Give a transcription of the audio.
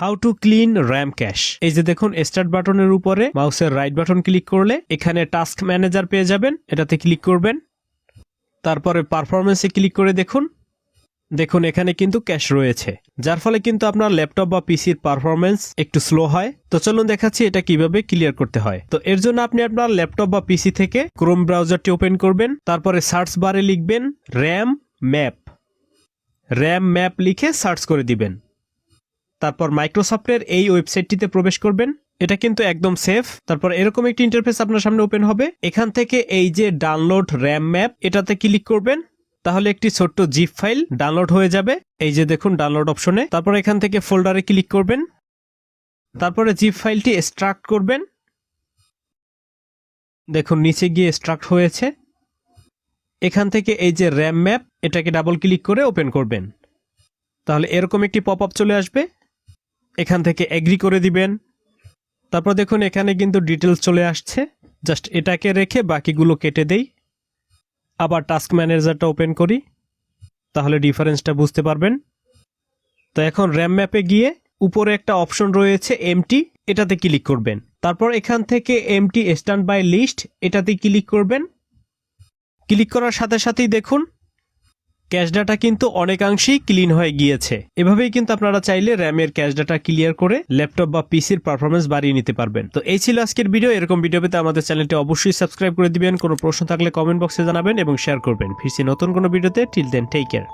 How to clean RAM cash. এই যে দেখুন স্টার্ট বাটনের উপরে মাউসের রাইট বাটন ক্লিক করলে এখানে টাস্ক ম্যানেজার পেয়ে যাবেন, এটাতে ক্লিক করবেন। তারপরে পারফরমেন্সে ক্লিক করে দেখুন এখানে কিন্তু ক্যাশ রয়েছে, যার ফলে কিন্তু আপনার ল্যাপটপ বা পিসির পারফরমেন্স একটু স্লো হয়। তো চলুন দেখাচ্ছি এটা কিভাবে ক্লিয়ার করতে হয়। তো এর জন্য আপনি আপনার ল্যাপটপ বা পিসি থেকে ক্রোম ব্রাউজারটি ওপেন করবেন, তারপরে সার্চ বারে লিখবেন র্যাম ম্যাপ লিখে সার্চ করে দিবেন। তারপর মাইক্রোসফটের এই ওয়েবসাইটটিতে প্রবেশ করবেন, এটা কিন্তু একদম সেফ। তারপর এরকম একটি ইন্টারফেস আপনার সামনে ওপেন হবে, এখান থেকে এই যে ডাউনলোড র্যাম ম্যাপ এটাতে ক্লিক করবেন, তাহলে একটি ছোট্ট জিপ ফাইল ডাউনলোড হয়ে যাবে। এই যে দেখুন ডাউনলোড অপশনে, তারপর এখান থেকে ফোল্ডারে ক্লিক করবেন, তারপরে জিপ ফাইলটি এক্সট্রাক্ট করবেন। দেখুন নিচে গিয়ে এক্সট্রাক্ট হয়েছে। এখান থেকে এই যে র্যাম ম্যাপ এটাকে ডাবল ক্লিক করে ওপেন করবেন, তাহলে এরকম একটি পপআপ চলে আসবে। এখান থেকে এগ্রি করে দিবেন। তারপর দেখুন এখানে কিন্তু ডিটেলস চলে আসছে, জাস্ট এটাকে রেখে বাকিগুলো কেটে দেই। আবার টাস্ক ম্যানেজারটা ওপেন করি, তাহলে ডিফারেন্সটা বুঝতে পারবেন। তো এখন র্যাম ম্যাপে গিয়ে উপরে একটা অপশন রয়েছে এমটি, এটাতে ক্লিক করবেন। তারপর এখান থেকে এমটি স্ট্যান্ড বাই লিস্ট এটাতে ক্লিক করবেন। ক্লিক করার সাথে সাথেই দেখুন ক্যাশ ডাটা কিন্তু অনেকাংশেই ক্লিন হয়ে গিয়েছে। এভাবেই কিন্তু আপনারা চাইলে র্যামের ক্যাশ ডাটা ক্লিয়ার করে ল্যাপটপ বা পিসির পারফরমেন্স বাড়িয়ে নিতে পারবেন। তো এই ছিল আজকের ভিডিও। এরকম ভিডিও পেতে আমাদের চ্যানেলটি অবশ্যই সাবস্ক্রাইব করে দিবেন। কোনো প্রশ্ন থাকলে কমেন্ট বক্সে জানাবেন এবং শেয়ার করবেন। ফিরছি নতুন কোনো ভিডিওতে। Till then take care.